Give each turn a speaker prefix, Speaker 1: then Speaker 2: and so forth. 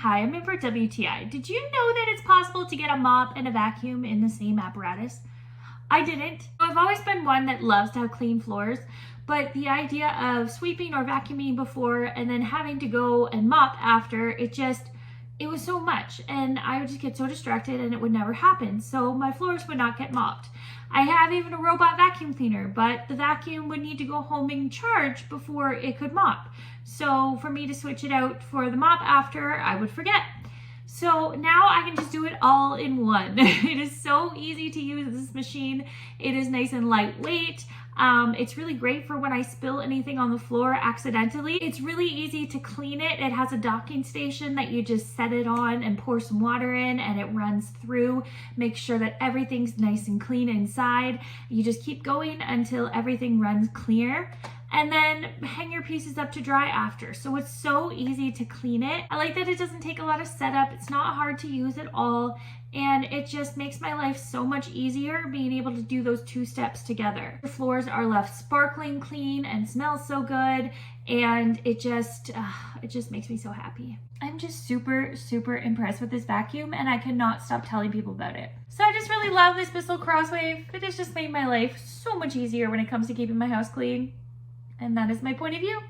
Speaker 1: Hi, I'm in for WTI. Did you know that it's possible to get a mop and a vacuum in the same apparatus? I didn't. I've always been one that loves to have clean floors, but the idea of sweeping or vacuuming before and then having to go and mop after, it was so much, and I would just get so distracted and it would never happen. So my floors would not get mopped. I have even a robot vacuum cleaner, but the vacuum would need to go home and charge before it could mop. So for me to switch it out for the mop after, I would forget. So now I can just do it all in one. It is so easy to use this machine. It is nice and lightweight. It's really great for when I spill anything on the floor accidentally. It's really easy to clean it. It has a docking station that you just set it on and pour some water in and it runs through. Make sure that everything's nice and clean inside. You just keep going until everything runs clear. And then hang your pieces up to dry after. So it's so easy to clean it. I like that it doesn't take a lot of setup. It's not hard to use at all. And it just makes my life so much easier being able to do those two steps together. The floors are left sparkling clean and smell so good. And it just makes me so happy. I'm just super, super impressed with this vacuum and I cannot stop telling people about it. So I just really love this BISSELL CrossWave. It has just made my life so much easier when it comes to keeping my house clean. And that is my point of view.